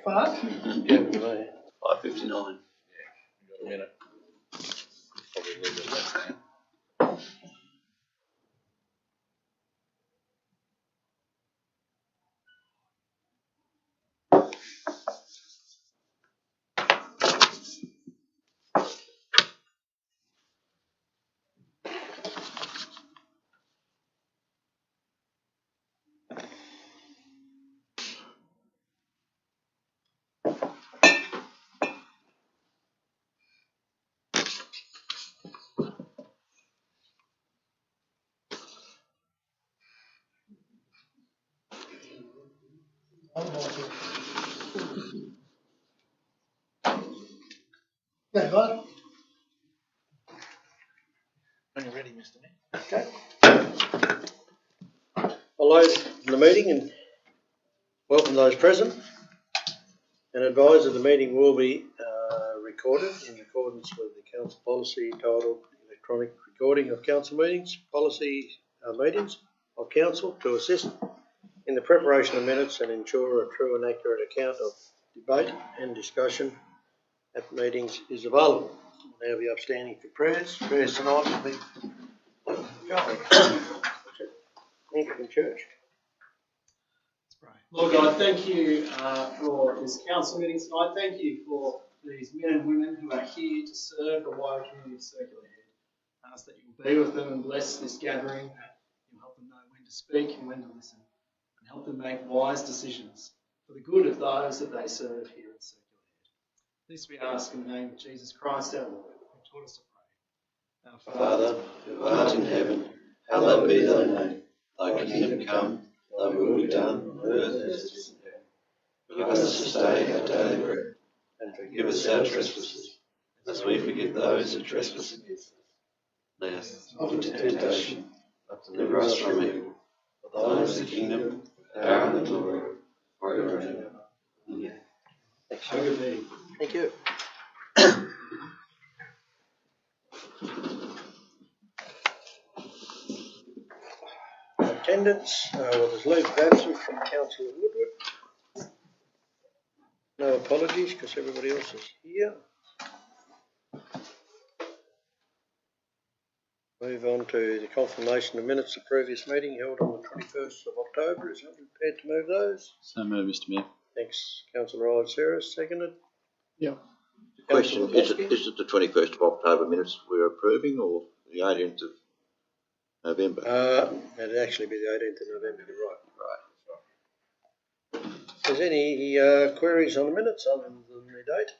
far? Yeah, right. 5:59. Yeah, we've got a minute. Probably a little bit less now. Yeah, right. When you're ready, Mr. Mayor. Okay. I'll open the meeting and welcome those present and advise that the meeting will be recorded in accordance with the council policy titled Electronic Recording of Council Meetings, Policy Meetings of Council to assist in the preparation of minutes and ensure a true and accurate account of debate and discussion at meetings is available. We'll now be upstanding for prayers. Prayers tonight will be Anglican Church. Lord God, thank you for this council meeting tonight. Thank you for these men and women who are here to serve the wider community of Circular Head. I ask that you will be with them and bless this gathering, that you'll help them know when to speak and when to listen, and help them make wise decisions for the good of those that they serve here at Circular Head. This we ask in the name of Jesus Christ our Lord, who taught us to pray. Our Father, who art in heaven, hallowed be thy name. Thy kingdom come, thy will be done on earth as it is in heaven. Give us this day our daily bread, and forgive us our trespasses, as we forgive those who trespass against us. Lead us not into temptation, but deliver us from evil. For thine is the kingdom, the power, and the glory, forever and ever. Amen. Thank you. Attendance, well, there's leave of absence from Councillor Woodward. No apologies because everybody else is here. Move on to the confirmation of minutes of previous meeting held on the 21st of October. Is anyone prepared to move those? So moved, Mr. Mayor. Thanks, Councillor Ryan Sarah. Seconded. Yeah. Question, is it the 21st of October minutes we're approving or the 18th of November? It'd actually be the 18th of November, you're right. Right. Is there any queries on the minutes other than the date?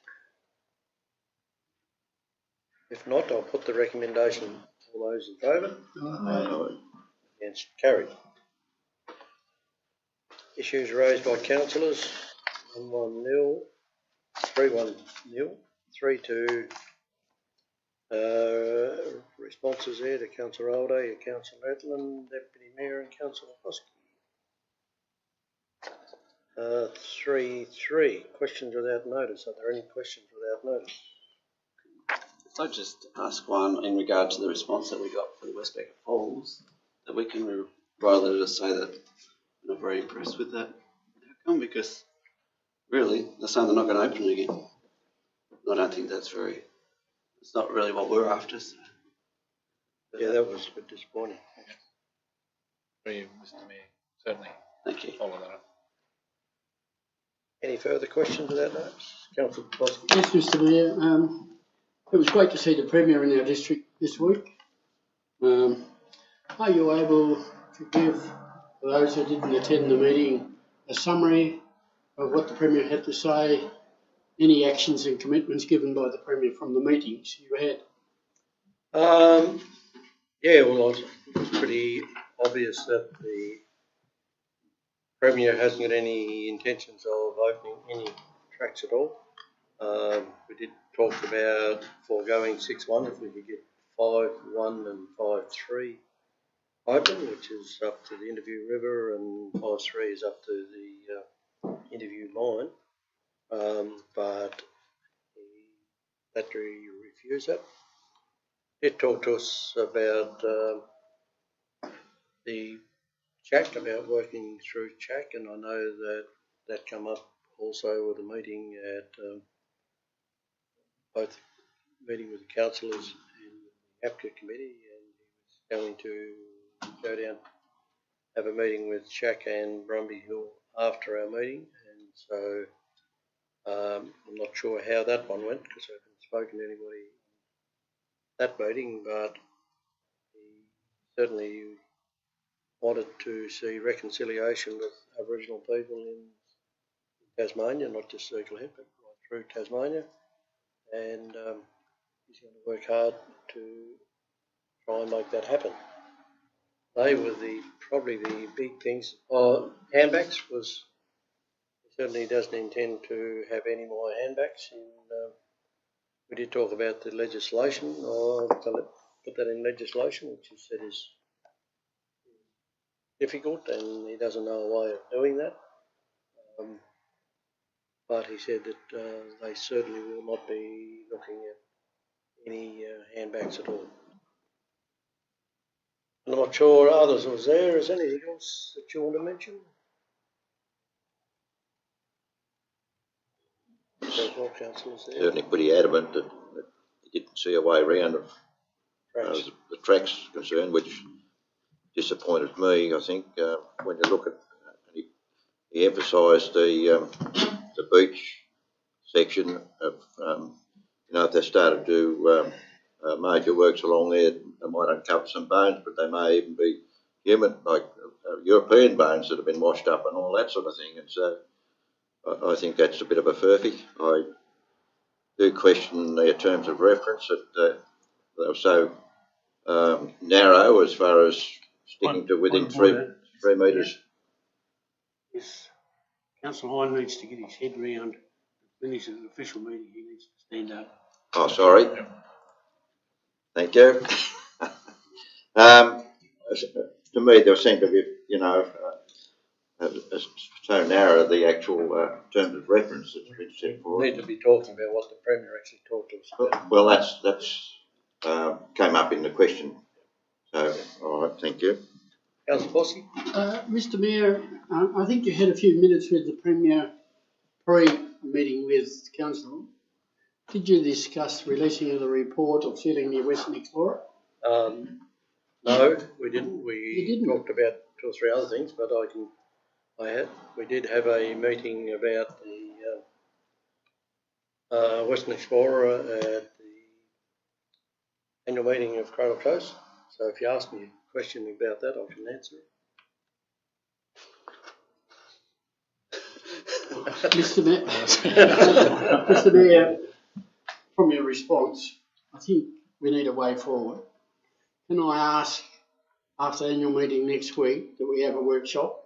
If not, I'll put the recommendation. All those in favour? Aye. Against? Carried. Issues raised by councillors. 1-1-0, 3-1-0, 3-2. Responses there to Councillor Alday, Councillor Atlan, Deputy Mayor and Councillor Hosky. 3-3. Questions without notice. Are there any questions without notice? I'd just ask one in regard to the response that we got for the Westbeck Falls, that we can rather just say that we're not very impressed with that. How come? Because really, they're saying they're not going to open it again. I don't think that's it's not really what we're after. So. Yeah, that was a bit disappointing. For you, Mr. Mayor, certainly. Thank you. Follow that up. Any further questions without notice? Councillor Hosky. Yes, Mr. Mayor. It was great to see the Premier in our district this week. Are you able to give, for those who didn't attend the meeting, a summary of what the Premier had to say, any actions and commitments given by the Premier from the meetings you had? Yeah, well, it was pretty obvious that the Premier hasn't got any intentions of opening any tracks at all. We did talk about foregoing 6-1 if we could get 5-1 and 5-3 open, which is up to the Interview River, and 5-3 is up to the Interview Line. But he refused that. He did talk to us about the CHAC, about working through CHAC, and I know that come up also with a meeting at both meeting with the councillors and the APCA committee, and he was going to go down, have a meeting with Jack and Brumby Hill after our meeting, and so I'm not sure how that one went because I haven't spoken to anybody at that meeting, but he certainly wanted to see reconciliation with Aboriginal people in Tasmania, not just Circle Head, but right through Tasmania, and he's going to work hard to try and make that happen. They were probably the big things. Handbacks was, he certainly doesn't intend to have any more handbacks. We did talk about the legislation, or put that in legislation, which he said is difficult and he doesn't know a way of doing that. But he said that they certainly will not be looking at any handbacks at all. And I'm not sure others was there. Is there anything else that you want to mention? Well, councillors there. Certainly pretty adamant that he didn't see a way around the tracks concerned, which disappointed me. I think when you look at, he emphasised the beach section of, if they started to do major works along there, they might uncover some bones, but they may even be human, like European bones that have been washed up and all that sort of thing. And so I think that's a bit of a furphy. I do question their terms of reference that they were so narrow as far as sticking to within 3 metres. Yes. Councillor Hine needs to get his head round. When he's at an official meeting, he needs to stand up. Oh, sorry. Thank you. To me, there seemed to be, so narrow the actual terms of reference that's been set for. We need to be talking about what the Premier actually talked to us about. Well, that's came up in the question. So, all right, thank you. Councillor Bossy? Mr Mayor, I think you had a few minutes with the Premier pre-meeting with Council. Did you discuss releasing of the report of sealing the Western Explorer? No, we didn't. You didn't? Talked about 2 or 3 other things, but we did have a meeting about the Western Explorer at the annual meeting of Cradle Coast. So if you ask me a question about that, I can answer it. Mr Mayor, from your response, I think we need a way forward. Can I ask, after the annual meeting next week, that we have a workshop,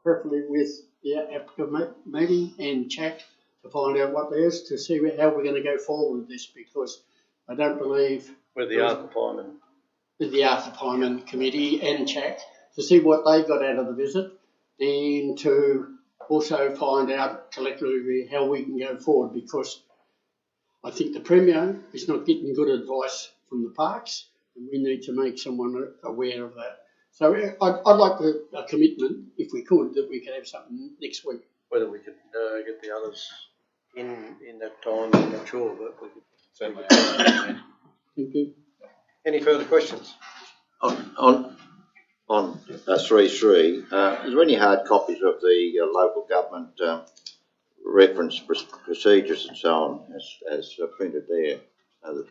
preferably with the APCA meeting and chat to find out what there is, to see how we're going to go forward with this, because I don't believe... With the Arthur Pyman. With the Arthur Pyman committee and chat, to see what they got out of the visit, and to also find out collectively how we can go forward, because I think the Premier is not getting good advice from the parks, and we need to make someone aware of that. So I'd like a commitment, if we could, that we could have something next week. Whether we could get the others in that time, I'm not sure, but we could. Certainly. Thank you. Any further questions? On 3.3, is there any hard copies of the local government reference procedures and so on as printed there? So that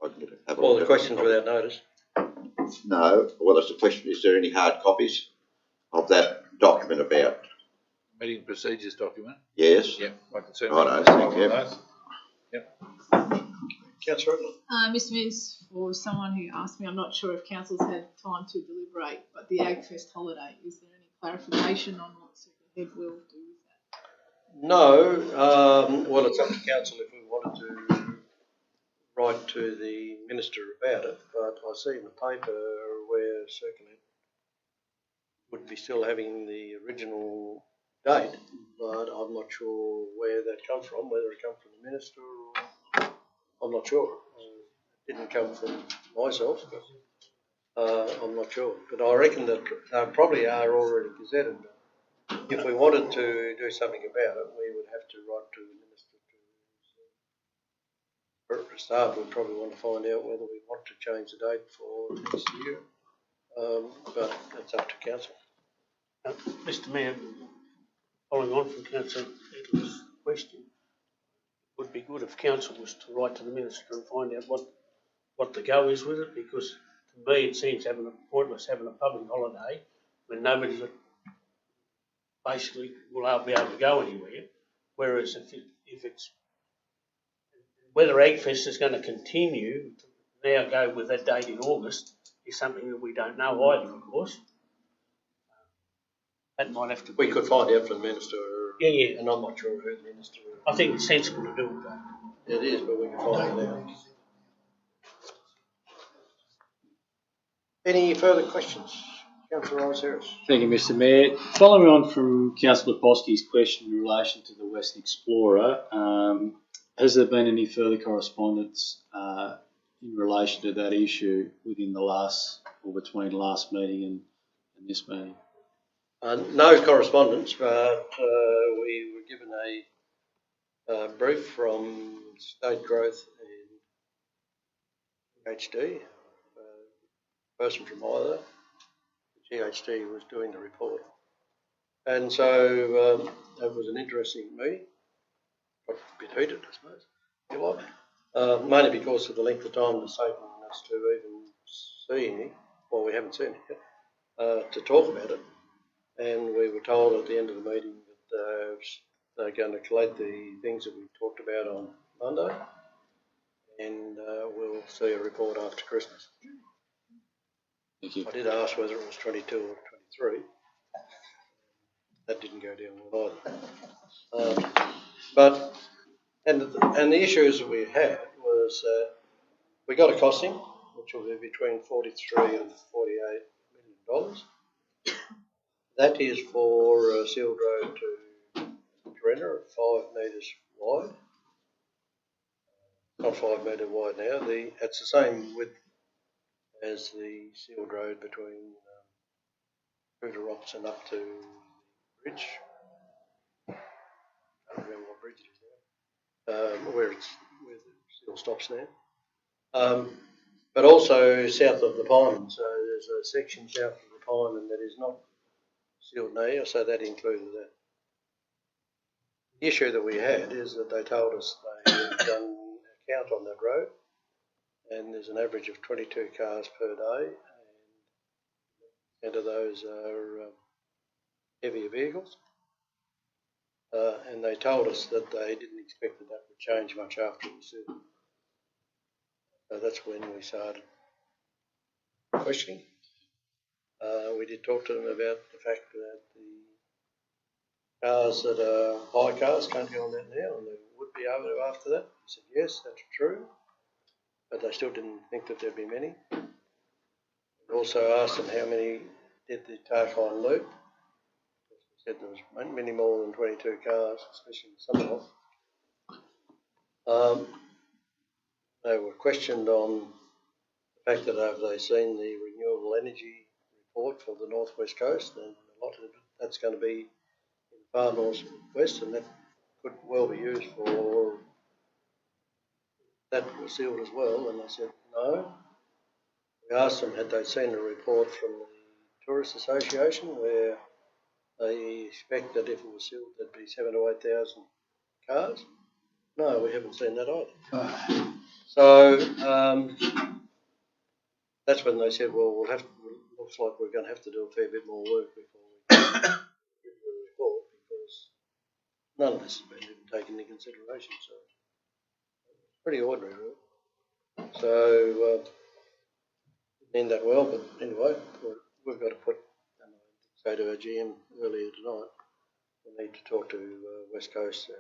I can have All the questions without notice. No. Well, that's the question. Is there any hard copies of that document about? Meeting procedures document? Yes. Yep, I can certainly. Righto, thank you. Yep. Councillor? Mr Mayor, for someone who asked me, I'm not sure if council's had time to deliberate, but the AgFest holiday, is there any clarification on what Circle Head will do with that? No. Well, it's up to council if we wanted to write to the minister about it, but I see in the paper where Circle Head would be still having the original date, but I'm not sure where that comes from, whether it comes from the minister or... I'm not sure. It didn't come from myself, but I'm not sure. But I reckon that they probably are already gazetted. if we wanted to do something about it, we would have to write to the Minister for a start. We'd probably want to find out whether we want to change the date for next year. But that's up to council. Mr Mayor, following on from Councillor Edwards' question, it would be good if council was to write to the Minister and find out what the go is with it, because to me it seems pointless having a public holiday when nobody basically will be able to go anywhere. Whereas if it's whether Agfest is going to continue to now go with that date in August is something that we don't know either, of course. That might have to be. We could find out from the Minister. Yeah. And I'm not sure who the Minister is. I think it's sensible to do it though. It is, but we can find it out. Any further questions? Councillor Rice-Harris. Thank you, Mr Mayor. Following on from Councillor Poski's question in relation to the Western Explorer, has there been any further correspondence in relation to that issue within the last, or between the last meeting and this meeting? No correspondence, but we were given a brief from State Growth and GHD, person from either. GHD was doing the report. And so it was an interesting meeting, a bit heated, I suppose, if you like, mainly because of the length of time it's taken us to even see any, well, we haven't seen it yet, to talk about it. And we were told at the end of the meeting that they're going to collate the things that we talked about on Monday, and we'll see a report after Christmas. Thank you. I did ask whether it was 22 or 23. That didn't go down well either. And the issues that we had was we got a costing, which will be between $43 and $48 million. That is for Sealed Road to Corinna at 5 metres wide. Not 5 metre wide now. It's the same width as the sealed road between Corinna Rocks and up to the bridge. I don't remember what bridge it is now. Where the seal stops now. But also south of the Pine. So there's a section south of the Pine that is not sealed now, so that included that. The issue that we had is that they told us they had done a count on that road, and there's an average of 22 cars per day, and 10 of those are heavier vehicles. And they told us that they didn't expect that would change much after we sealed. So that's when we started questioning. We did talk to them about the fact that the cars that are high cars can't go on that now, and they would be able to after that. I said, yes, that's true, but they still didn't think that there'd be many. We also asked them how many did the Tarkine loop. We said there was many more than 22 cars, especially in the summer. They were questioned on the fact that have they seen the renewable energy report for the northwest coast, and a lot of that's going to be in the far northwest, and that could well be used for that was sealed as well. And they said no. We asked them had they seen a report from the Tourist Association where they expect that if it was sealed there'd be 7,000 to 8,000 cars. No, we haven't seen that either. So that's when they said, well, looks like we're going to have to do a fair bit more work before we get the report, because none of this has been even taken into consideration. So it's pretty ordinary, really. So didn't end that well, but anyway, we've got to say to our GM earlier tonight, we need to talk to West Coast and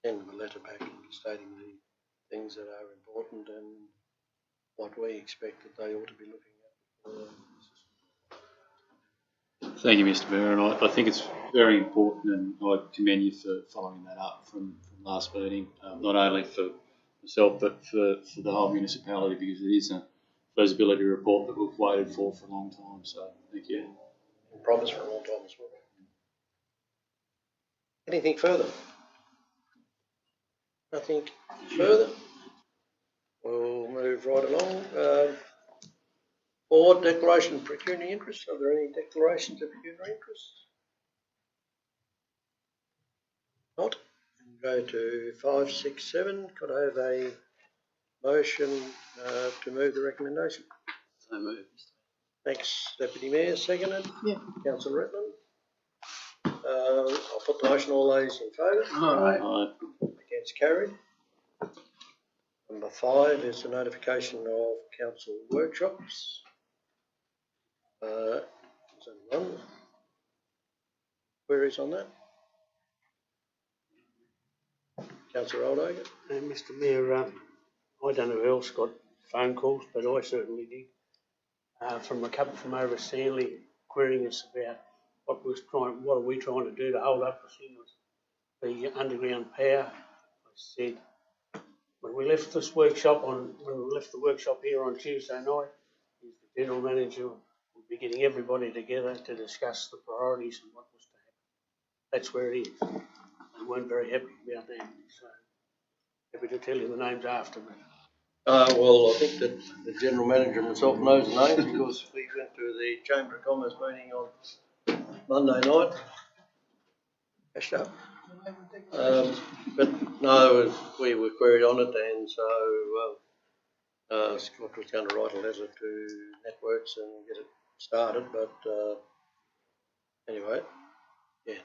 send them a letter back stating the things that are important and what we expect that they ought to be looking at. Thank you, Mr Mayor, and I think it's very important, and I commend you for following that up from last meeting, not only for myself but for the whole municipality, because it is a feasibility report that we've waited for a long time, so thank you. promised for a long time as well. Anything further? Nothing further? We'll move right along. Board declaration of pecuniary interest. Are there any declarations of pecuniary interest? Not. Go to 5, 6, 7. Could I have a motion to move the recommendation? So moved. Thanks, Deputy Mayor. Seconded. Yeah. Councillor Redland. I'll put the motion. All those in favour? Aye. Against, carried. Number 5 is the notification of council workshops. Is there one? Queries on that? Councillor Oldoger. Mr Mayor, I don't know who else got phone calls, but I certainly did, from a couple from over Stanley querying us about what are we trying to do to hold up the underground power. I said, when we left the workshop here on Tuesday night, the general manager will be getting everybody together to discuss the priorities and what was to happen. That's where it is. They weren't very happy about that, so happy to tell you the names after. Well, I think that the general manager himself knows the names because we went to the Chamber of Commerce meeting on Monday night. Cashed up. But no, we were queried on it, and so Scott was going to write a letter to Networks and get it started. But anyway, yeah,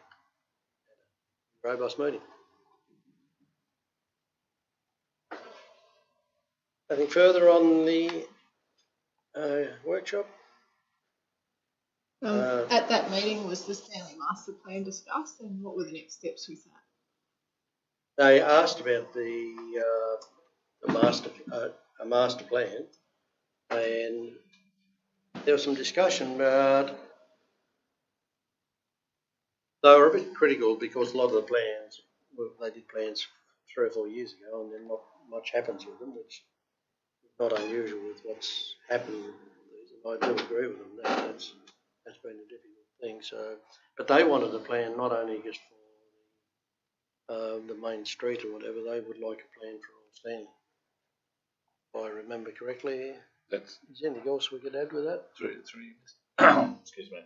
robust meeting. Anything further on the workshop? At that meeting, was the Stanley Master Plan discussed, and what were the next steps with that? They asked about the master plan, and there was some discussion, but they were a bit critical because a lot of the plans, they did plans 3 or 4 years ago, and then not much happens with them, which is not unusual with what's happened with these. And I do agree with them that that's been a difficult thing. So, but they wanted a plan not only just for the main street or whatever. They would like a plan for all Stanley. If I remember correctly. That's is there anything else we could add with that? Excuse me.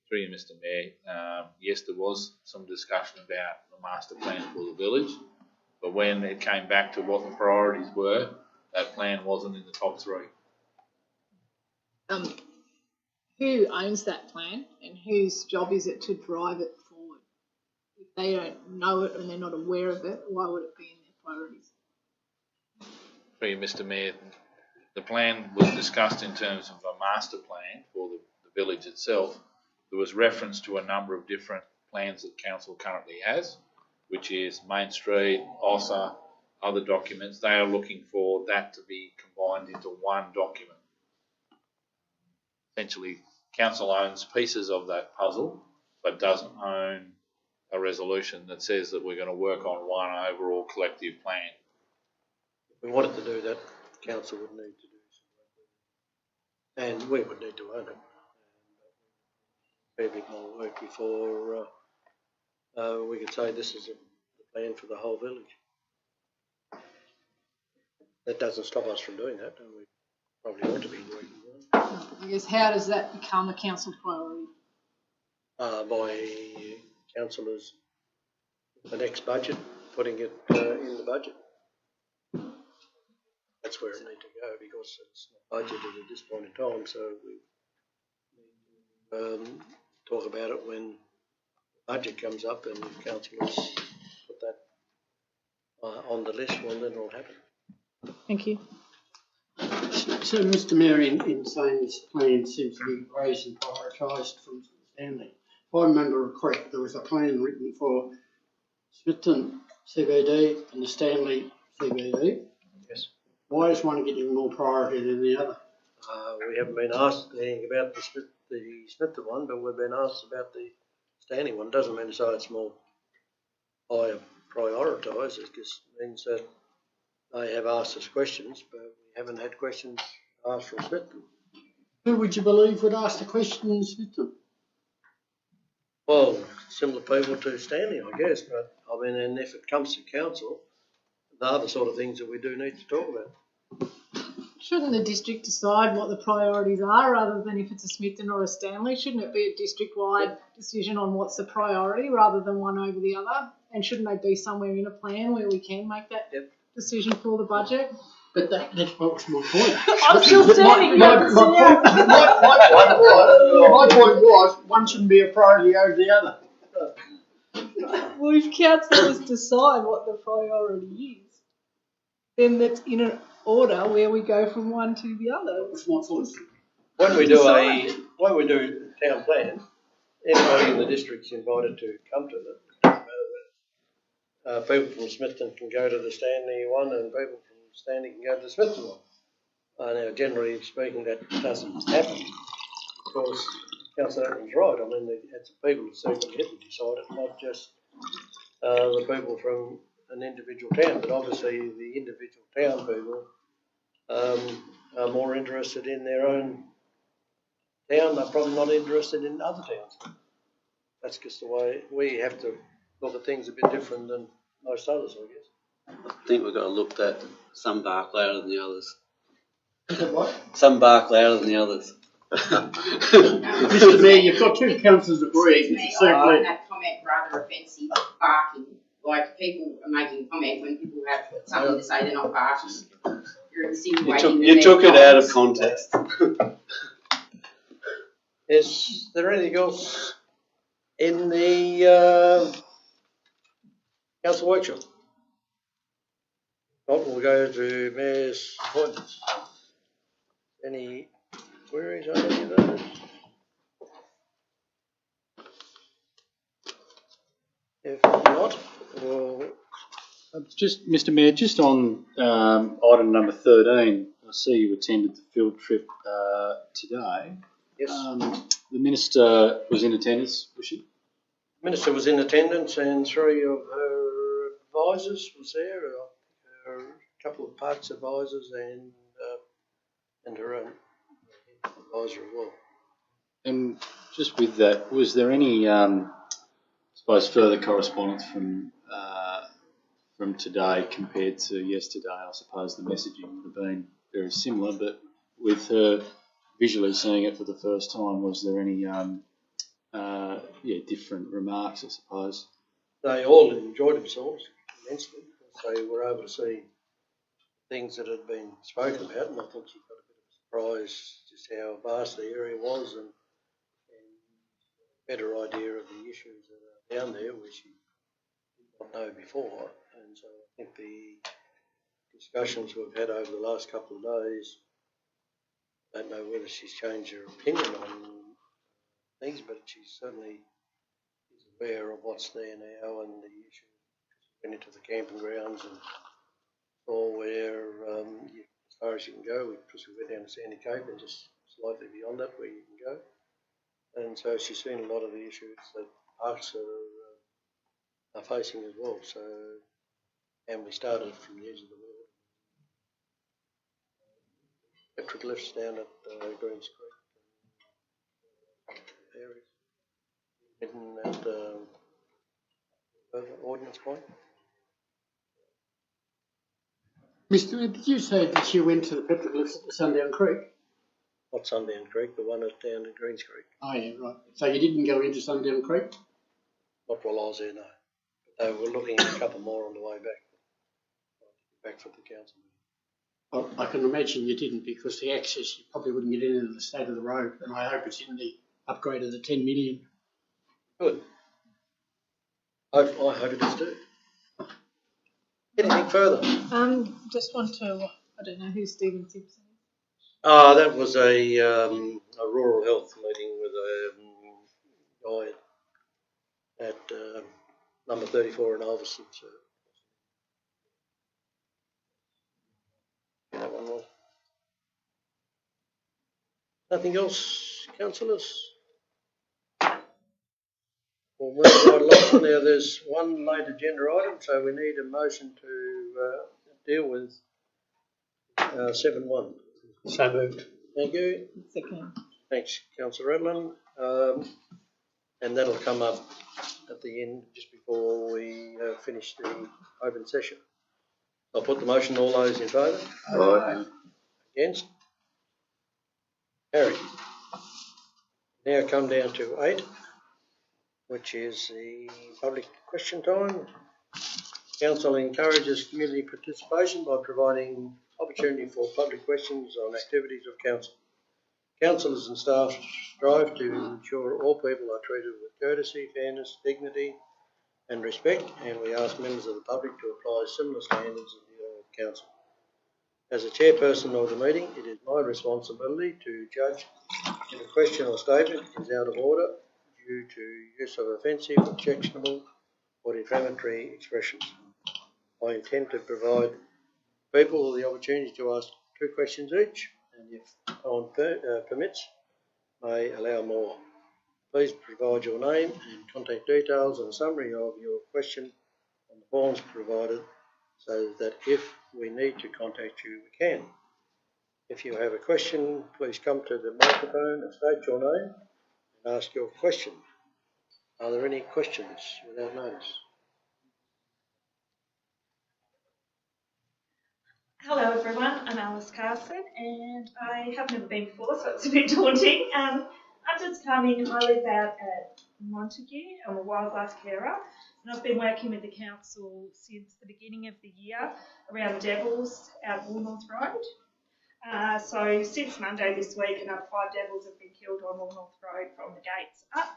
Through you, Mr. Mayor. Yes, there was some discussion about the master plan for the village, but when it came back to what the priorities were, that plan wasn't in the top 3. Who owns that plan, and whose job is it to drive it forward? If they don't know it and they're not aware of it, why would it be in their priorities? Through you, Mr. Mayor. The plan was discussed in terms of a master plan for the village itself. There was reference to a number of different plans that council currently has, which is Main Street, OSA, other documents. They are looking for that to be combined into one document. Essentially, council owns pieces of that puzzle, but doesn't own a resolution that says that we're going to work on one overall collective plan. If we wanted to do that, council would need to do some work, and we would need to own it. A bit more work before we could say this is the plan for the whole village. That doesn't stop us from doing that, and we probably ought to be working on it. I guess, how does that become a council priority? By councillors, the next budget, putting it in the budget. That's where it needs to go because it's not budgeted at this point in time. So we talk about it when the budget comes up and councillors put that on the list. Well, then it'll happen. Thank you. So, Mr Mayor, in saying this plan seems to be raised and prioritised from Stanley, if I remember correct, there was a plan written for Smithton CBD and the Stanley CBD. Yes. Why is one getting more priority than the other? We haven't been asked anything about the Smithton one, but we've been asked about the Stanley one. Doesn't mean to say it's more higher prioritised. It just means that they have asked us questions, but we haven't had questions asked from Smithton. Who would you believe would ask the question in Smithton? Well, similar people to Stanley, I guess, but I mean, and if it comes to council, they are the sort of things that we do need to talk about. Shouldn't the district decide what the priorities are rather than if it's a Smithton or a Stanley? Shouldn't it be a district-wide decision on what's the priority rather than one over the other? And shouldn't they be somewhere in a plan where we can make that decision for the budget? But that's what was my point. I'm still standing My here. point was, one shouldn't be a priority over the other. Well, if councillors decide what the priority is, then that's in an order where we go from one to the other. That's my point. When we do town plan, anybody in the district's invited to come to them. It doesn't matter that people from Smithton can go to the Stanley one and people from Stanley can go to the Smithton one. Now, generally speaking, that doesn't happen. Of course, Councillor Atkin's right. I mean, it's the people who secretly get to decide it, not just the people from an individual town. But obviously, the individual town people are more interested in their own town. They're probably not interested in other towns. That's just the way we have to look at things a bit different than most others, I guess. I think we've got to look at some bark louder than the others. What? Some bark louder than the others. Mr. Mayor, you've got two councillors agreeing. I find that comment rather offensive, barking. Like, people are making comment when people have something to say, they're not barking. You're insinuating You took it out of context. Is there anything else in the council workshop? Not, we'll go to Mayor's appointments. Any queries on any of those? If not, we'll... Just, Mr. Mayor, just on item number 13, I see you attended the field trip today. Yes. The Minister was in attendance, was she? The Minister was in attendance and 3 of her advisors was there, a couple of parks advisors and her own advisor as well. And just with that, was there any, I suppose, further correspondence from today compared to yesterday? I suppose the messaging would have been very similar, but with her visually seeing it for the first time, was there any different remarks, I suppose? They all enjoyed themselves immensely. They were able to see things that had been spoken about, and I think she got a bit of a surprise just how vast the area was and a better idea of the issues that are down there, which she did not know before. And so I think the discussions we've had over the last couple of days, I don't know whether she's changed her opinion on things, but she certainly is aware of what's there now and the issue. Went into the camping grounds and saw where, as far as you can go, because we went down to Sandy Cape and just slightly beyond that where you can go. And so she's seen a lot of the issues that parks are facing as well. So, and we started from the edge of the world. Electric lifts down at Greens Creek areas, hidden at Ordnance Point. Mr. Mayor, did you say that you went to the petroglyphs at the Sundown Creek? Not Sundown Creek, the one at down at Greens Creek. Oh, yeah, right. So you didn't go into Sundown Creek? Not while I was there, no. But they were looking at a couple more on the way back for the council meeting. Well, I can imagine you didn't, because the access, you probably wouldn't get into the state of the road, and I hope it's in the upgrade of the 10 million. Good. I hope it is too. Anything further? Just want to, I don't know who Stephen Simpson is. That was a rural health meeting with a guy at number 34 in Alverson. So that one was. Nothing else, councillors? We'll move right along. Now there's one late agenda item, so we need a motion to deal with 7.1. So moved. Thank you. Second. Thanks, Councillor Redland. and that'll come up at the end, just before we finish the open session. I'll put the motion. All those in favour? Aye. Against? Carried. Now come down to 8, which is the public question time. Council encourages community participation by providing opportunity for public questions on activities of council. Councillors and staff strive to ensure all people are treated with courtesy, fairness, dignity and respect, and we ask members of the public to apply similar standards in dealing with council. As a chairperson of the meeting, it is my responsibility to judge if a question or statement is out of order due to use of offensive, objectionable or defamatory expressions. I intend to provide people the opportunity to ask 2 questions each, and if time permits, may allow more. Please provide your name and contact details and a summary of your question on the forms provided, so that if we need to contact you, we can. If you have a question, please come to the microphone and state your name and ask your question. Are there any questions without notice? Hello everyone, I'm Alice Carson and I have never been before, so it's a bit daunting. I'm just coming. I live out at Montague. I'm a wildlife carer and I've been working with the council since the beginning of the year around devils out Woolnorth Road. So since Monday this week, another 5 devils have been killed on Woolnorth Road from the gates up.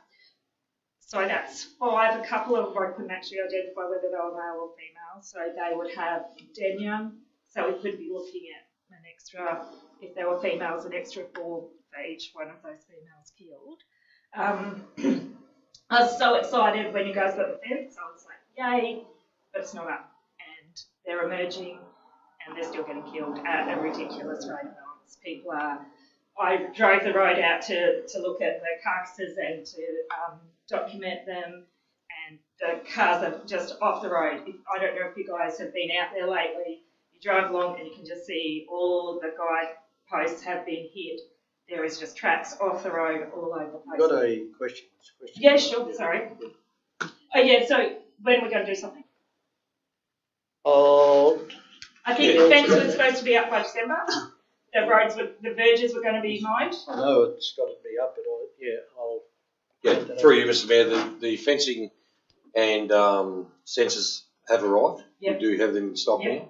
So that's 5. A couple of them I couldn't actually identify whether they were male or female, so they would have den young. So we could be looking at an extra, if there were females, an extra 4 for each one of those females killed. I was so excited when you guys got the fence. I was like, yay, but it's not up. And they're emerging and they're still getting killed at a ridiculous rate of knots. People are, I drove the road out to look at the carcasses and to document them. And the cars are just off the road. I don't know if you guys have been out there lately. Drive along and you can just see all the guide posts have been hit. There is just tracks off the road all over the place. Got a question? Yeah, sure, sorry. Oh yeah, so when are we going to do something? I think the fence was supposed to be up by December. The roads were, the verges were going to be mined. I know it's got to be up, but I'll through you, Mr. Mayor, the fencing and sensors have arrived. Yep. We do have them in stock now.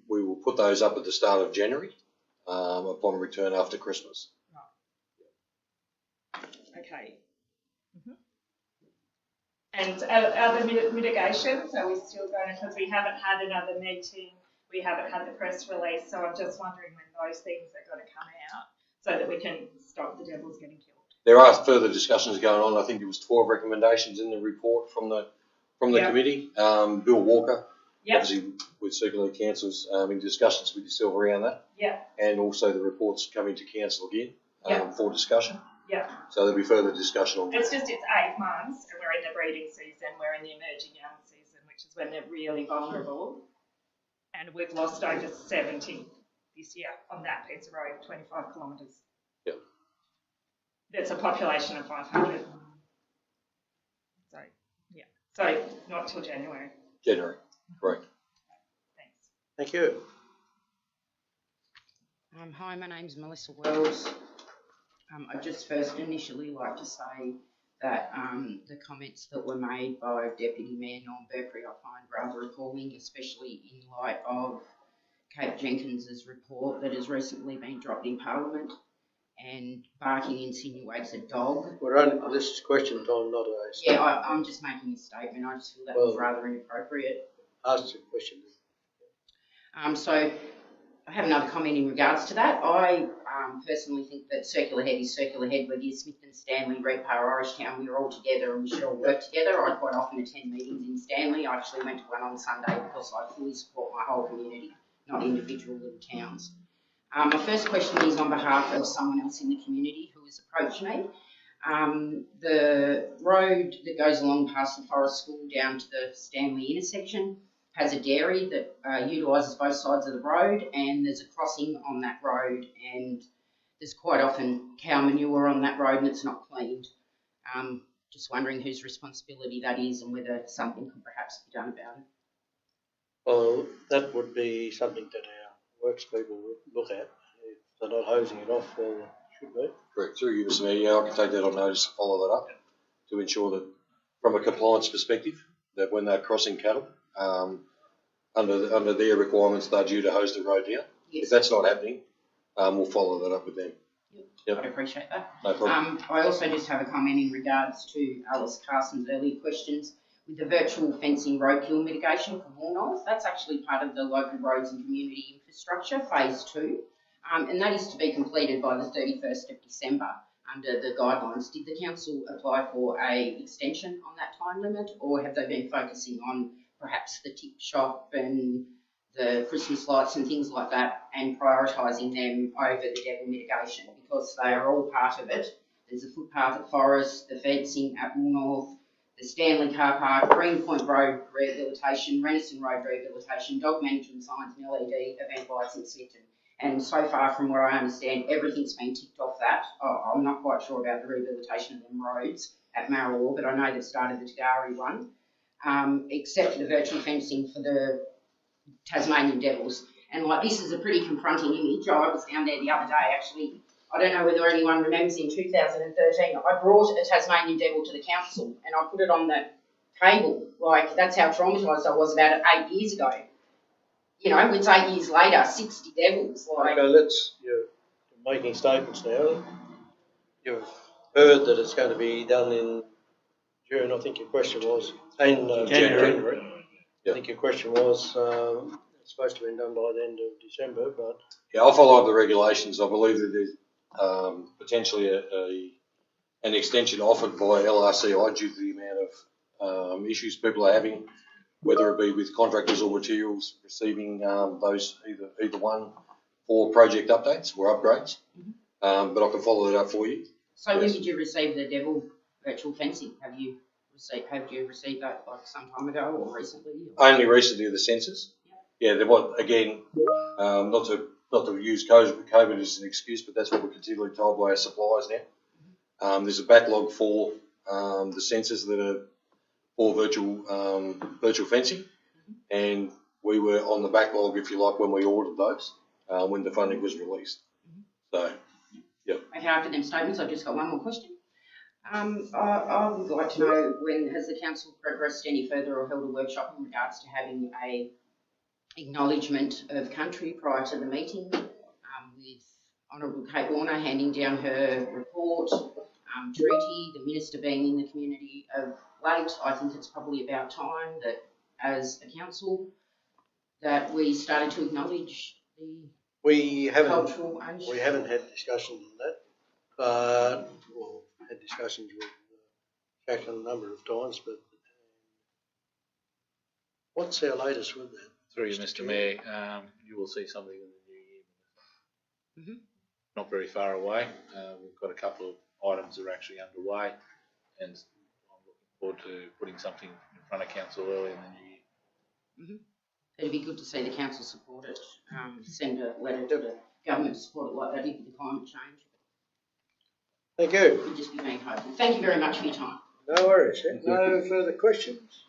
We will put those up at the start of January upon return after Christmas. Right. Okay. And other mitigations, are we still going, because we haven't had another meeting, we haven't had the press release, so I'm just wondering when those things are going to come out so that we can stop the devils getting killed. There are further discussions going on. I think there was 12 recommendations in the report from the committee. Bill Walker, obviously with Circular Councils, in discussions with yourself around that. And also the reports coming to council again for discussion. So there'll be further discussion on that. It's 8 months and we're in the breeding season, we're in the emerging young season, which is when they're really vulnerable. And we've lost over 70 this year on that piece of road, 25 kilometres. That's a population of 500. So, so not till January. January, correct. Thanks. Thank you. Hi, my name's Melissa Wells. I'd just first initially like to say that the comments that were made by Deputy Mayor Norm Burkery I find rather appalling, especially in light of Kate Jenkins's report that has recently been dropped in Parliament, and barking insinuates a dog. This is question time, not a statement. Yeah, I'm just making a statement. I just feel that was rather inappropriate. Ask the question. So I have another comment in regards to that. I personally think that Circular Head is Circular Head, whether you're Smithton, Stanley, Redcar, Orangetown, we're all together and we should all work together. I quite often attend meetings in Stanley. I actually went to one on Sunday because I fully support my whole community, not individual little towns. My first question is on behalf of someone else in the community who has approached me. The road that goes along past the Forest School down to the Stanley intersection has a dairy that utilises both sides of the road, and there's a crossing on that road, and there's quite often cow manure on that road and it's not cleaned. Just wondering whose responsibility that is and whether something could perhaps be done about it. Well, that would be something that our works people would look at. If they're not hosing it off, well, it should be. Correct. Through you, Mr. Mayor, yeah, I can take that on notice and follow that up to ensure that, from a compliance perspective, that when they're crossing cattle, under their requirements, they're due to hose the road down. Yes. If that's not happening, we'll follow that up with them. Yep. I'd appreciate that. No problem. I also just have a comment in regards to Alice Carson's earlier questions with the virtual fencing roadkill mitigation for Warnorth. That's actually part of the local roads and community infrastructure phase 2, and that is to be completed by the 31st of December under the guidelines. Did the council apply for a extension on that time limit, or have they been focusing on perhaps the tip shop and the Christmas lights and things like that, and prioritising them over the devil mitigation, because they are all part of it? There's a footpath at Forest, the fencing at Woolnorth, the Stanley car park, Greenpoint Road rehabilitation, Renison Road rehabilitation, dog management signs and LED, event lights in Smithton. And so far, from what I understand, everything's been ticked off that. I'm not quite sure about the rehabilitation of them roads at Marrawar, but I know they've started the Tagari one, except for the virtual fencing for the Tasmanian Devils. And like, this is a pretty confronting image. I was down there the other day, actually. I don't know whether anyone remembers, in 2013, I brought a Tasmanian Devil to the council and I put it on the table. Like, that's how traumatised I was about it 8 years ago. You know, it's 8 years later, 60 devils. Like, Okay, you're making statements now. You've heard that it's going to be done in June, I think your question was. In January. Yep. I think your question was, it's supposed to be done by the end of December, but... Yeah, I'll follow up the regulations. I believe that there's potentially an extension offered by LRCI due to the amount of issues people are having, whether it be with contractors or materials receiving those either one for project updates or upgrades. But I can follow that up for you. So yes. When did you receive the devil virtual fencing? Have you received that like some time ago or recently? Only recently, the sensors. Yeah, there was, again, not to use COVID as an excuse, but that's what we're continually told by our suppliers now. There's a backlog for the sensors that are for virtual fencing, and we were on the backlog, if you like, when we ordered those, when the funding was released. So, yeah. Okay, after them statements, I've just got one more question. I would like to know, when has the council progressed any further or held a workshop in regards to having a acknowledgement of country prior to the meeting, with Honourable Kate Warner handing down her report, Treaty, the Minister being in the community of late. I think it's probably about time that, as a council, that we started to acknowledge the cultural ownership. We haven't had discussions on that, but well, had discussions with Jack a number of times, but what's our latest with that? Through you, Mr. Mayor, you will see something in the new year. Not very far away. We've got a couple of items that are actually underway, and I'm looking forward to putting something in front of council early in the new year. It'd be good to see the council support it. Send a letter to the government to support it like they did with the climate change. Thank you. We'll just be being hopeful. Thank you very much for your time. No worries. No further questions?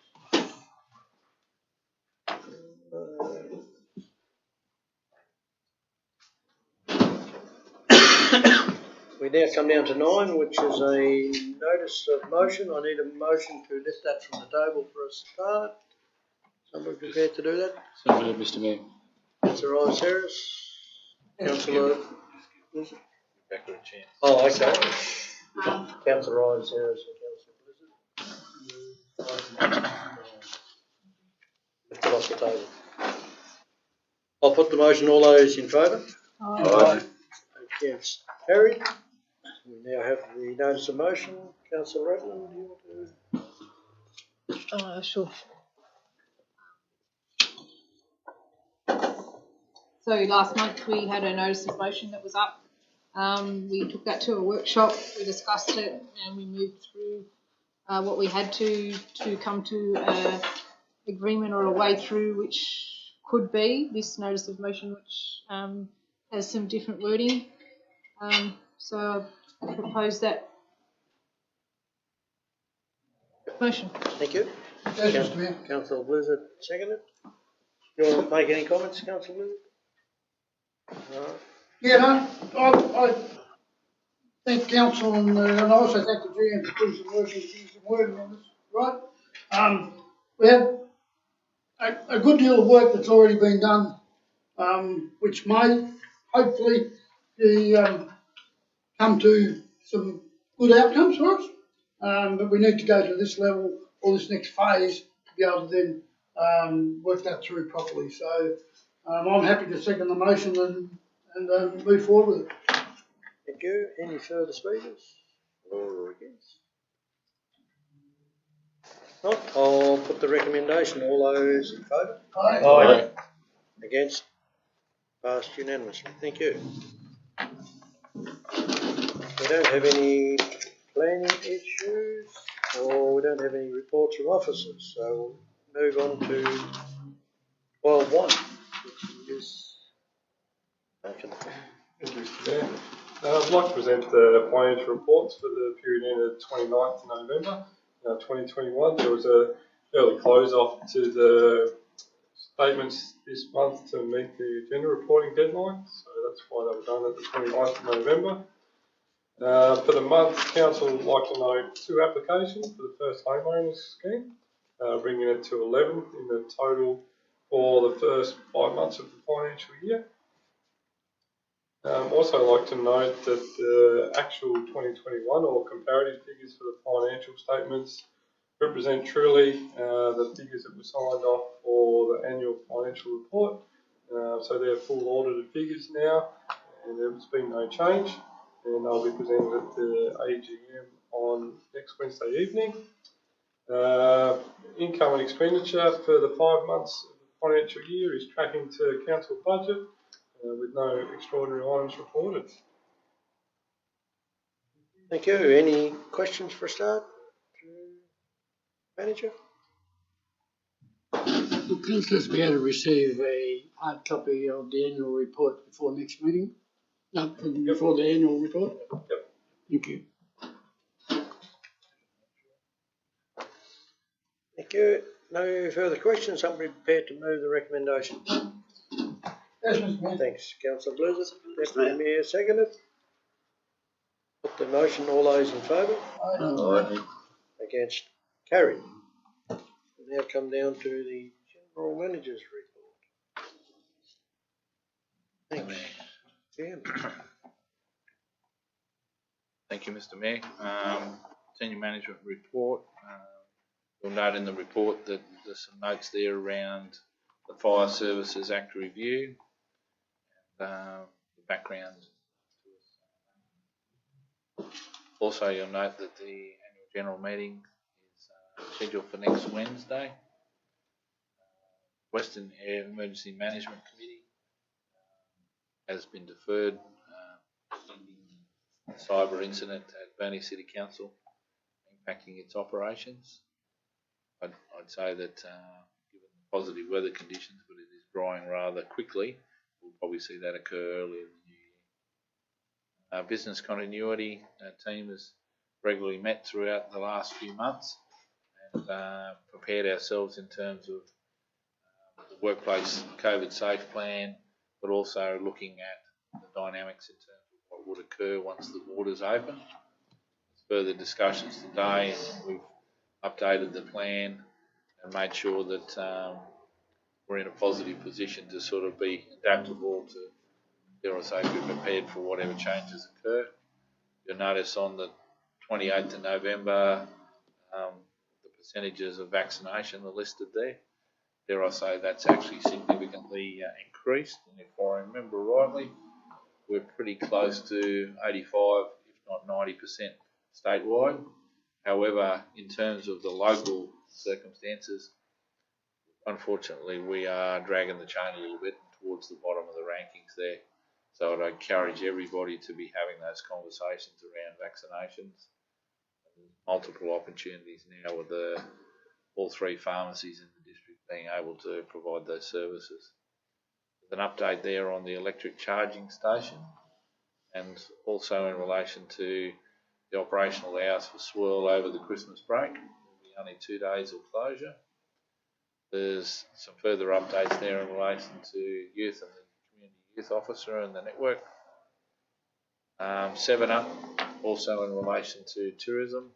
We now come down to 9, which is a notice of motion. I need a motion to lift that from the table for a start. Somebody prepared to do that? So moved, Mr. Mayor. Councillor Ryan Harris. Councillor... Back to a chance. Oh, okay. Councillor Ryan Harris and Councillor Blizzard. Lift it off the table. I'll put the motion. All those in favour? Aye. Against? Carried. We now have the notice of motion. Councillor Redland, do you want to? Sure. So last month we had a notice of motion that was up. We took that to a workshop, we discussed it, and we moved through what we had to come to an agreement or a way through, which could be this notice of motion, which has some different wording. So I propose that Motion. Thank you. Yes, Mr. Mayor. Councillor Blizzard, seconded. You want to make any comments, Councillor Blizzard? No. Yeah, no, I thank council and I also thank the GM for doing some work and getting some wording on this, right? We have a good deal of work that's already been done, which may hopefully be, come to some good outcomes for us. But we need to go to this level or this next phase to be able to then work that through properly. So I'm happy to second the motion and move forward with it. Thank you. Any further speakers? Or against? Not, I'll put the recommendation. All those in favour? Aye. Against? Passed unanimously. Thank you. We don't have any planning issues, or we don't have any reports from officers, so we'll move on to 12.1, which is Duncan. Thank you, Mr. Mayor. I'd like to present the financial reports for the period ended 29th November 2021. There was a early close off to the statements this month to meet the agenda reporting deadline, so that's why they were done at the 29th of November. For the month, Council would like to note 2 applications for the first homeowners scheme, bringing it to 11 in the total for the first 5 months of the financial year. Also like to note that the actual 2021 or comparative figures for the financial statements represent truly the figures that were signed off for the annual financial report. So they're full audited figures now, and there's been no change, and they'll be presented at the AGM on next Wednesday evening. Income and expenditure for the 5 months of the financial year is tracking to council budget, with no extraordinary items reported. Thank you. Any questions for a start? Manager? Will councillors be able to receive a hard copy of the annual report before next meeting? No, before the annual report? Yep. Thank you. Thank you. No further questions. I'm prepared to move the recommendation. Yes, Mr. Mayor. Thanks, Councillor Blizzard. Deputy Mayor seconded. Put the motion. All those in favour? Aye. Against? Carried. We'll now come down to the General Manager's report. Thanks. Jim. Thank you, Mr. Mayor. Senior Management Report. You'll note in the report that there's some notes there around the Fire Services Act review, and the background. Also, you'll note that the annual general meeting is scheduled for next Wednesday. Western Air Emergency Management Committee has been deferred, pending a cyber incident at Burnie City Council impacting its operations. I'd say that given the positive weather conditions, but it is drying rather quickly, we'll probably see that occur early in the new year. Our business continuity team has regularly met throughout the last few months and prepared ourselves in terms of the workplace COVID safe plan, but also looking at the dynamics in terms of what would occur once the borders open. Further discussions today, we've updated the plan and made sure that we're in a positive position to sort of be adaptable to, dare I say, be prepared for whatever changes occur. You'll notice on the 28th of November, the percentages of vaccination are listed there. Dare I say that's actually significantly increased, and if I remember rightly, we're pretty close to 85, if not 90% statewide. However, in terms of the local circumstances, unfortunately, we are dragging the chain a little bit towards the bottom of the rankings there. So I'd encourage everybody to be having those conversations around vaccinations. Multiple opportunities now with all 3 pharmacies in the district being able to provide those services. There's an update there on the electric charging station, and also in relation to the operational hours for Swirl over the Christmas break. We'll be only 2 days of closure. There's some further updates there in relation to youth and the community youth officer and the network. 7 Up, also in relation to tourism.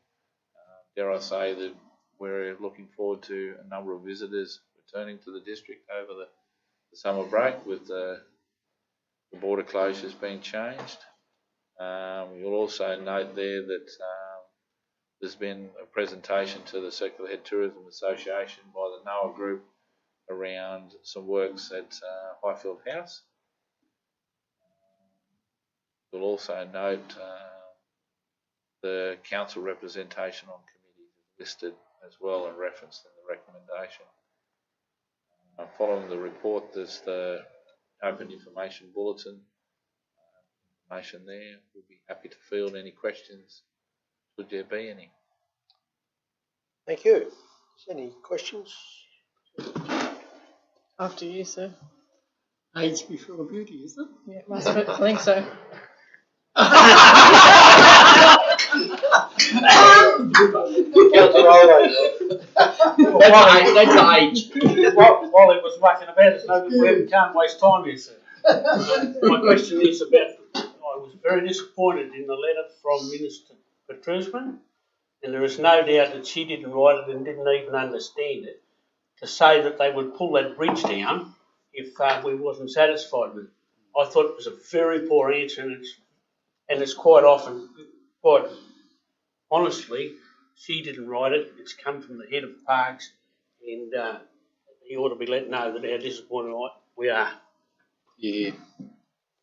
Dare I say that we're looking forward to a number of visitors returning to the district over the summer break with the border closures being changed. You'll also note there that there's been a presentation to the Circular Head Tourism Association by the NOAA group around some works at Highfield House. You'll also note the council representation on committees is listed as well and referenced in the recommendation. Following the report, there's the open information bulletin. Information there. We'll be happy to field any questions, should there be any. Thank you. Any questions? After you, sir. Age before beauty, is it? Yeah, must be. I think so. That's age. While it was mucking about, it's no good. We can't waste time here, sir. My question is about, I was very disappointed in the letter from Minister Petrusman, and there is no doubt that she didn't write it and didn't even understand it, to say that they would pull that bridge down if we wasn't satisfied with it. I thought it was a very poor answer, and it's quite often, quite honestly, she didn't write it. It's come from the head of parks, and he ought to be let know that how disappointed we are. Yeah.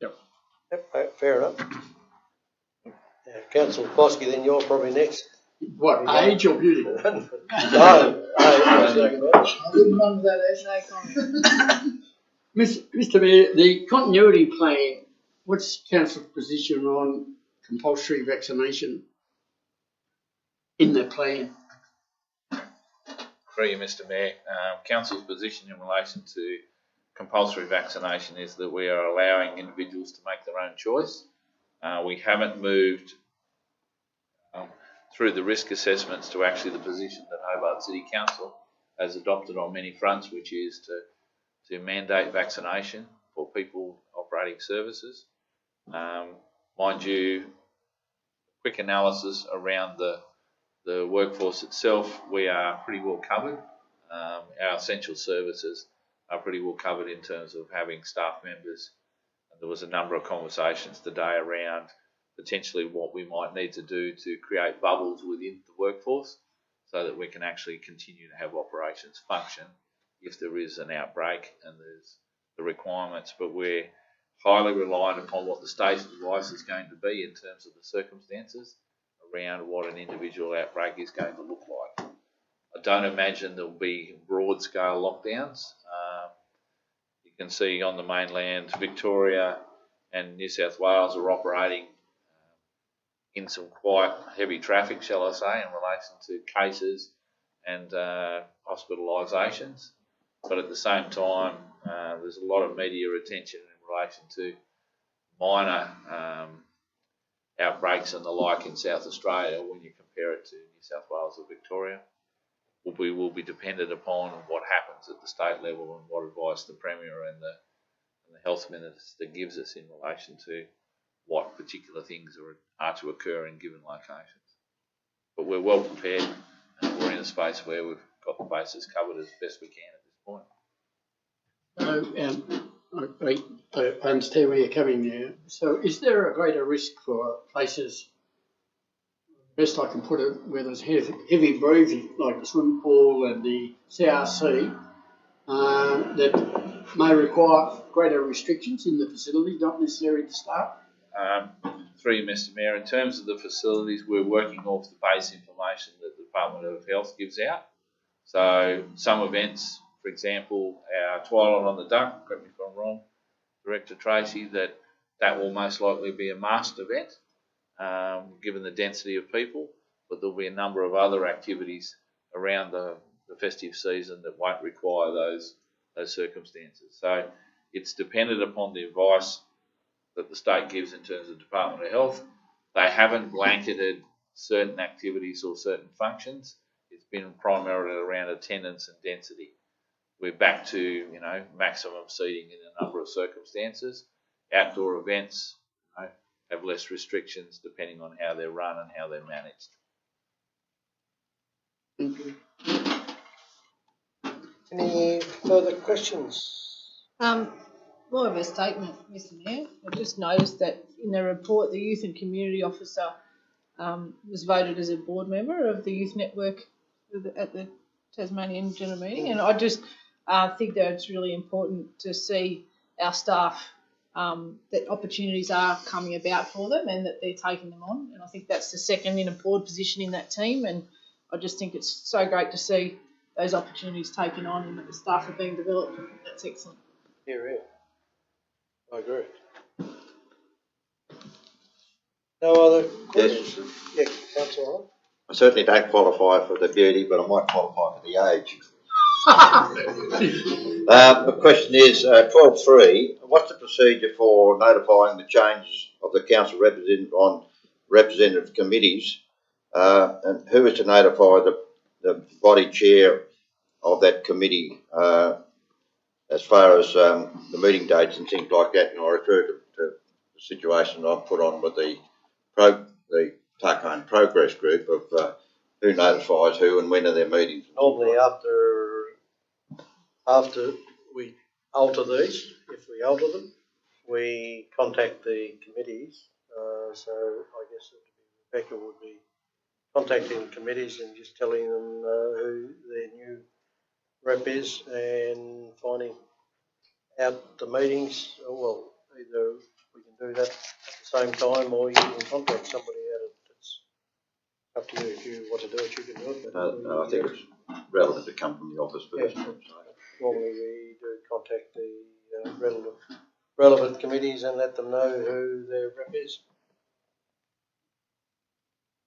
Yep, fair enough. Councillor Bosky, then you're probably next. What, age or beauty? No, I wouldn't run with that as no comment. Mr Mayor, the continuity plan, what's council's position on compulsory vaccination in the plan? Through you, Mr Mayor, council's position in relation to compulsory vaccination is that we are allowing individuals to make their own choice. We haven't moved through the risk assessments to actually the position that Hobart City Council has adopted on many fronts, which is to mandate vaccination for people operating services. Mind you, quick analysis around the workforce itself, we are pretty well covered. Our essential services are pretty well covered in terms of having staff members. There was a number of conversations today around potentially what we might need to do to create bubbles within the workforce so that we can actually continue to have operations function if there is an outbreak and there's the requirements. But we're highly reliant upon what the state's advice is going to be in terms of the circumstances around what an individual outbreak is going to look like. I don't imagine there'll be broad scale lockdowns. You can see on the mainland, Victoria and New South Wales are operating in some quite heavy traffic, shall I say, in relation to cases and hospitalisations. But at the same time, there's a lot of media attention in relation to minor outbreaks and the like in South Australia when you compare it to New South Wales or Victoria. We will be dependent upon what happens at the state level and what advice the Premier and the Health Minister gives us in relation to what particular things are to occur in given locations. But we're well prepared and we're in a space where we've got the bases covered as best we can at this point. I understand where you're coming there. So is there a greater risk for places, best I can put it, where there's heavy breathing, like the swimming pool and the CRC, that may require greater restrictions in the facilities, not necessarily to start? Through you, Mr Mayor, in terms of the facilities, we're working off the base information that the Department of Health gives out. So some events, for example, our Twilight on the Duck, correct me if I'm wrong, Director Tracy, that will most likely be a masked event, given the density of people, but there'll be a number of other activities around the festive season that won't require those circumstances. So it's dependent upon the advice that the state gives in terms of Department of Health. They haven't blanketed certain activities or certain functions. it's been primarily around attendance and density. We're back to, maximum seating in a number of circumstances. Outdoor events, have less restrictions depending on how they're run and how they're managed. Thank you. Any further questions? More of a statement, Mr. Mayor. I just noticed that in the report, the Youth and Community Officer was voted as a board member of the Youth Network at the Tasmanian General Meeting, and I just think that it's really important to see our staff that opportunities are coming about for them and that they're taking them on. And I think that's the second in a board position in that team, and I just think it's so great to see those opportunities taken on and that the staff are being developed. That's excellent. Yeah, I agree. No other questions? Yes. Yeah, Councillor. I certainly don't qualify for the beauty, but I might qualify for the age. The question is, 12.3, what's the procedure for notifying the changes of the council representative on representative committees, and who is to notify the body chair of that committee as far as the meeting dates and things like that? And I refer to the situation I've put on with the Tarkine Progress Group of who notifies who and when are their meetings. Normally after we alter these, if we alter them, we contact the committees. So I guess Rebecca would be contacting committees and just telling them who their new rep is and finding out the meetings. Well, either we can do that at the same time, or you can contact somebody at it. It's up to you. If you want to do it, you can do it. I think it's relevant to come from the office first. Yeah. Normally we do contact the relevant committees and let them know who their rep is.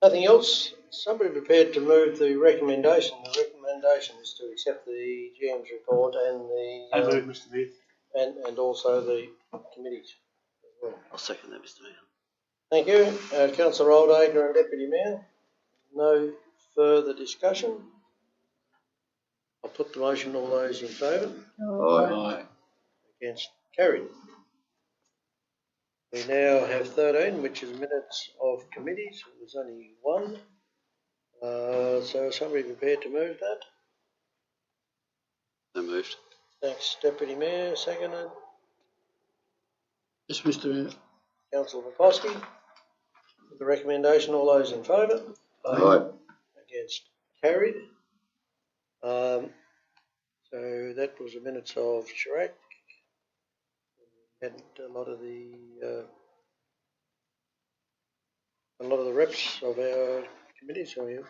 Nothing else? Somebody prepared to move the recommendation. The recommendation is to accept the GM's report and the I move, Mr. Mayor. and also the committees as well. I'll second that, Mr. Mayor. Thank you, Councillor Oldacre and Deputy Mayor. No further discussion. I'll put the motion. All those in favour? Aye. Against? Carried. We now have 13, which is minutes of committees. There's only one. So somebody prepared to move that? So moved. Thanks, Deputy Mayor. Seconded. Yes, Mr. Mayor. Councillor Poposky. The recommendation, all those in favour? Aye. Against? Carried. So that was the minutes of Chirac. Had a lot of the reps of our committees, so you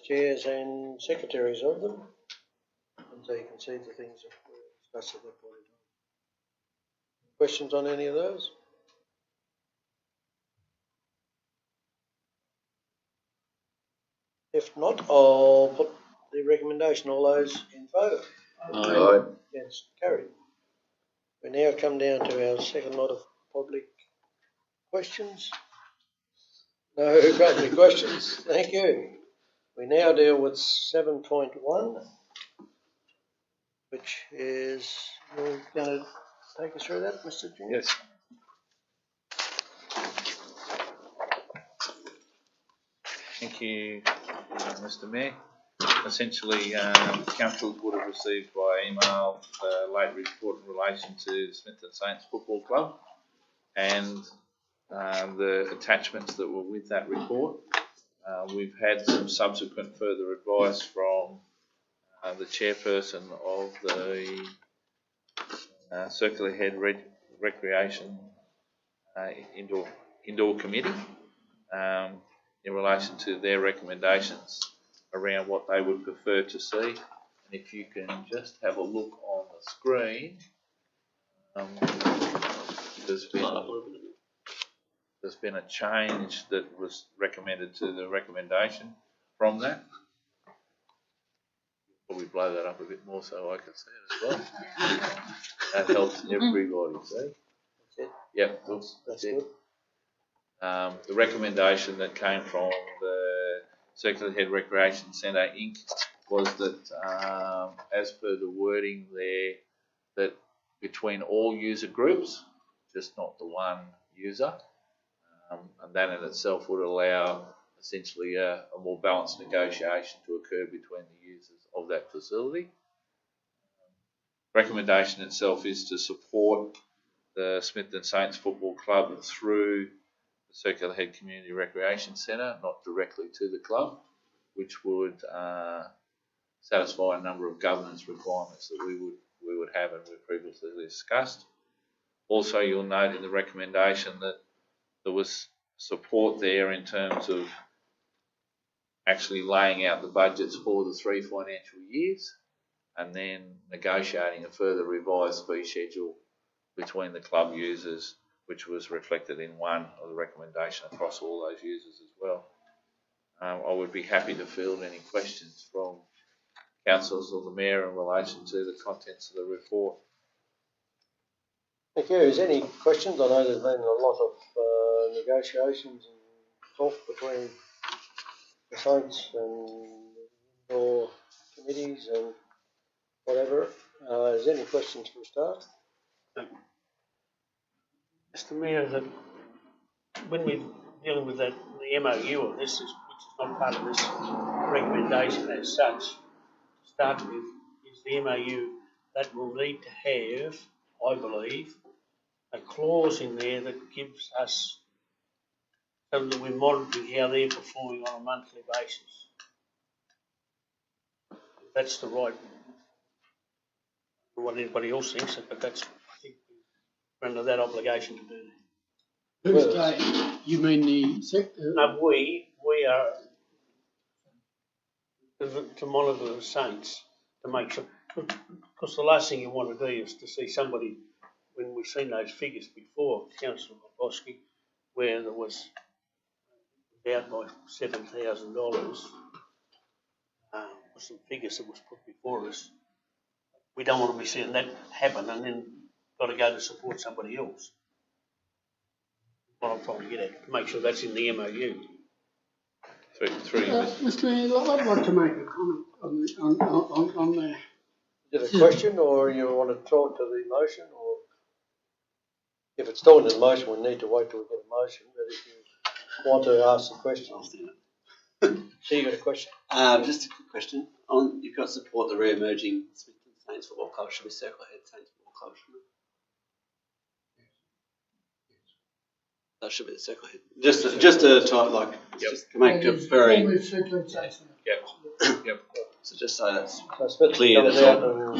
chairs and secretaries of them, and so you can see the things that were discussed at that point in time. Questions on any of those? If not, I'll put the recommendation. All those in favour? Aye. Against? Carried. We now come down to our second lot of public questions. No public questions. Thank you. We now deal with 7.1, which is, you're going to take us through that, Mr. Junior? Yes. Thank you, Mr. Mayor. Essentially, council would have received by email a late report in relation to the Smithton Saints Football Club and the attachments that were with that report. We've had some subsequent further advice from the chairperson of the Circular Head Recreation Indoor Committee in relation to their recommendations around what they would prefer to see. And if you can just have a look on the screen, there's been a change that was recommended to the recommendation from that. Probably blow that up a bit more so I can see it as well. That helps everybody, see? That's it? Yep, that's it. The recommendation that came from the Circular Head Recreation Centre Inc. was that, as per the wording there, that between all user groups, just not the one user, and that in itself would allow essentially a more balanced negotiation to occur between the users of that facility. Recommendation itself is to support the Smithton Saints Football Club through the Circular Head Community Recreation Centre, not directly to the club, which would satisfy a number of governance requirements that we would have and we previously discussed. Also, you'll note in the recommendation that there was support there in terms of actually laying out the budgets for the 3 financial years and then negotiating a further revised fee schedule between the club users, which was reflected in one of the recommendation across all those users as well. I would be happy to field any questions from councillors or the Mayor in relation to the contents of the report. Thank you. Is there any questions? I know there's been a lot of negotiations and talk between the Saints and your committees and whatever. Is there any questions for a start? Mr. Mayor, that when we're dealing with that, the MOU of this, which is not part of this recommendation as such, to start with, is the MOU that will need to have, I believe, a clause in there that gives us, so that we're monitoring how they're performing on a monthly basis. That's the right, what anybody else thinks, but that's, I think, we're under that obligation to do that. Who's they? You mean the sector? No, we are to monitor the Saints to make sure, because the last thing you want to do is to see somebody, when we've seen those figures before, Councillor Bosky, where there was about by $7,000, some figures that was put before us. We don't want to be seeing that happen and then got to go to support somebody else. What I'm trying to get at, to make sure that's in the MOU. Mr. Mayor, I'd like to make a comment on the. Is it a question, or you want to talk to the motion, or if it's still in the motion, we need to wait till we get a motion. But if you want to ask the question, I'll stand up. So you got a question? Just a quick question. You've got support the re-emerging Smithton Saints Football Club. Should be Circular Head Saints Football Club, shouldn't it? That should be the Circular Head. Just to try, like, just to make it very. Yep. So just so that's so clear. That's all.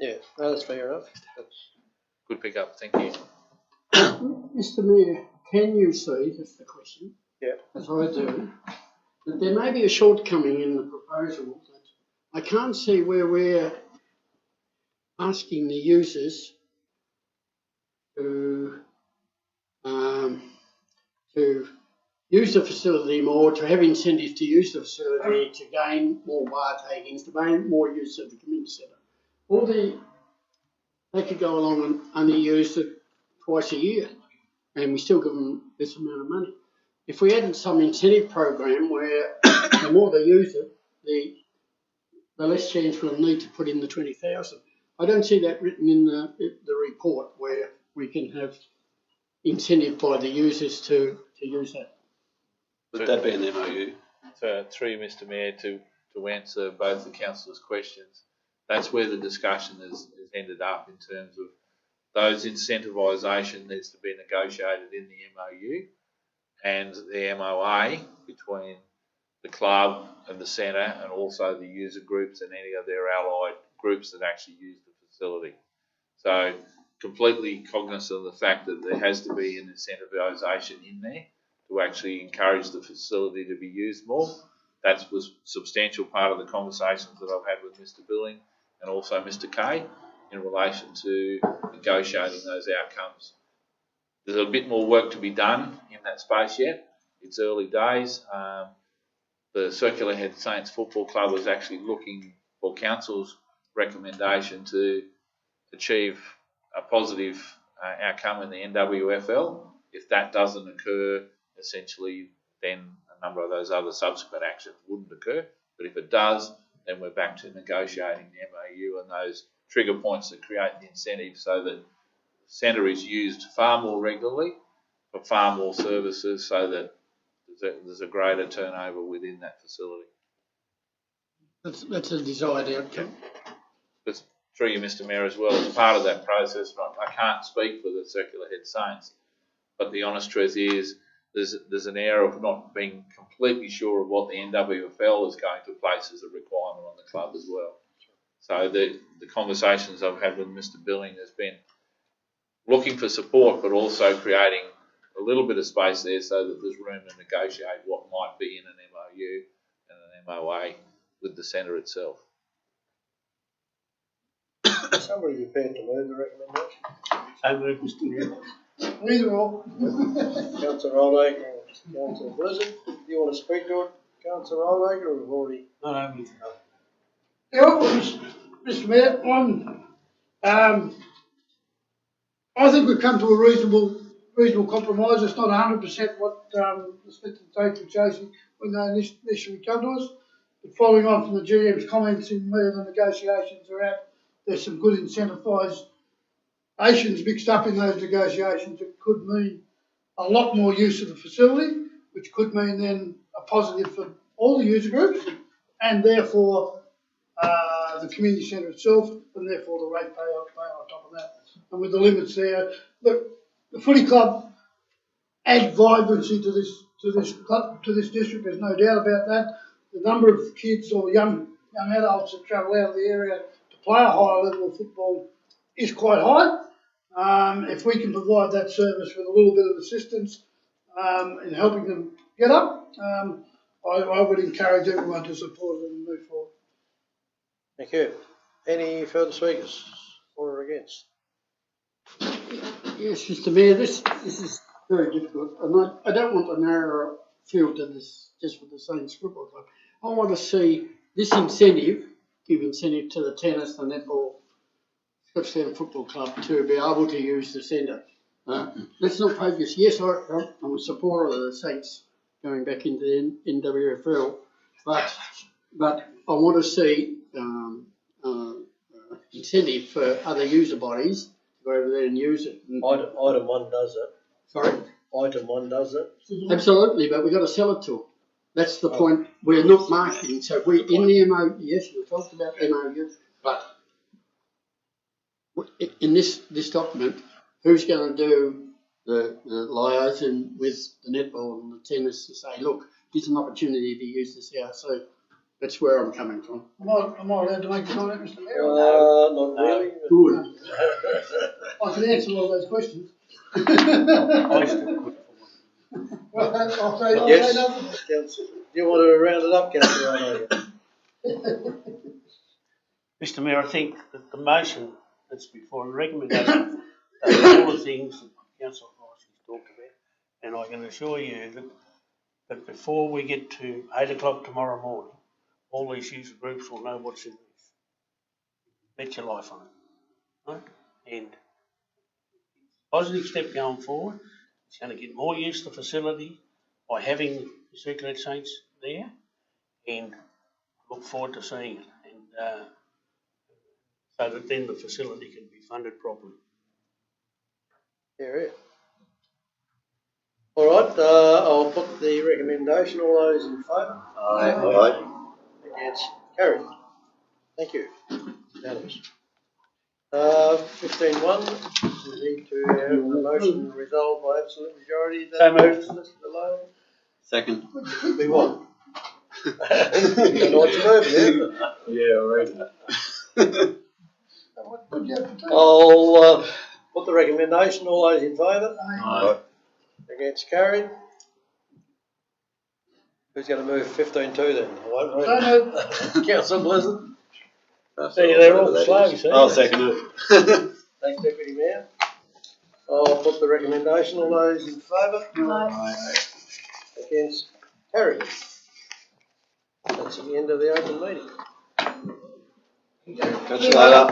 Yeah, no, that's fair enough. Good pick up. Thank you. Mr. Mayor, can you see, that's the question, as I do, that there may be a shortcoming in the proposal that I can't see where we're asking the users to use the facility more, to have incentive to use the facility, to gain more bar takings, to gain more use of the community centre. They could go along and only use it twice a year, and we still give them this amount of money. If we added some incentive program where the more they use it, the less chance we'll need to put in the 20,000. I don't see that written in the report where we can have incentive by the users to use that. Would that be in the MOU? So through you, Mr. Mayor, to answer both the councillors' questions, that's where the discussion has ended up in terms of those incentivisation needs to be negotiated in the MOU and the MOA between the club and the centre and also the user groups and any of their allied groups that actually use the facility. So completely cognizant of the fact that there has to be an incentivisation in there to actually encourage the facility to be used more. That was a substantial part of the conversations that I've had with Mr. Billing and also Mr. Kay in relation to negotiating those outcomes. There's a bit more work to be done in that space yet. It's early days. The Circular Head Saints Football Club was actually looking for council's recommendation to achieve a positive outcome in the NWFL. If that doesn't occur, essentially then a number of those other subsequent actions wouldn't occur. But if it does, then we're back to negotiating the MOU and those trigger points that create the incentive so that the centre is used far more regularly for far more services so that there's a greater turnover within that facility. That's a desired outcome. But through you, Mr. Mayor, as well, as part of that process, I can't speak for the Circular Head Saints, but the honest truth is there's an air of not being completely sure of what the NWFL is going to place as a requirement on the club as well. So the conversations I've had with Mr. Billing has been looking for support, but also creating a little bit of space there so that there's room to negotiate what might be in an MOU and an MOA with the centre itself. Somebody prepared to move the recommendation? I move, Mr. Mayor. Neither or. Councillor Oldacre or Councillor Blizzard, do you want to speak to it, Councillor Oldacre, or we've already? No, Yeah, Mr. Mayor, I think we've come to a reasonable compromise. It's not 100% what the Smith and Tate were chasing when they initially come to us. But following on from the GM's comments in where the negotiations are at, there's some good incentivisations mixed up in those negotiations that could mean a lot more use of the facility, which could mean then a positive for all the user groups and therefore the community centre itself and therefore the rate pay on top of that. And with the limits there, look, the footy club adds vibrancy to this district. There's no doubt about that. The number of kids or young adults that travel out of the area to play a higher level of football is quite high. If we can provide that service with a little bit of assistance in helping them get up, I would encourage everyone to support it and move forward. Thank you. Any further speakers for or against? Yes, Mr. Mayor, this is very difficult, and I don't want a narrower field to this just with the Saints Football Club. I want to see this incentive, give incentive to the tennis, the netball, Scotstown Football Club to be able to use the centre. Let's not focus. Yes, I'm a supporter of the Saints going back into the NWFL, but I want to see incentive for other user bodies to go over there and use it. Item 1 does it. Sorry? Item 1 does it. Absolutely, but we've got to sell it to them. That's the point. We're not marketing. So we in the MO, yes, you talked about MOU, but in this document, who's going to do the liaison with the netball and the tennis to say, look, here's an opportunity to use this here. So that's where I'm coming from. Am I allowed to make a comment, Mr. Mayor? Not really. Good. I can answer all those questions. Well, I'll say nothing. Do you want to round it up, Councillor? Mr. Mayor, I think that the motion that's before the recommendation does all the things that Councillor Rice has talked about, and I can assure you that before we get to 8 o'clock tomorrow morning, all these user groups will know what's in this. Bet your life on it. Right? And positive step going forward. It's going to get more use of the facility by having the Circular Head Saints there, and look forward to seeing it, and so that then the facility can be funded properly. Yeah. All right, I'll put the recommendation. All those in favour? Aye. Against? Carried. Thank you. Unanimous. 15.1, we need to have a motion resolved by absolute majority. So moved. Listed below. Second. Be what? You know what you're moving, Yeah, alright. I'll put the recommendation. All those in favour? Aye. Against? Carried. Who's going to move 15.2 then? I won't read. Councillor Blizzard. See, they're all slow, see? I'll second it. Thanks, Deputy Mayor. I'll put the recommendation. All those in favour? Aye. Against? Carried. That's the end of the open meeting. Catch you later.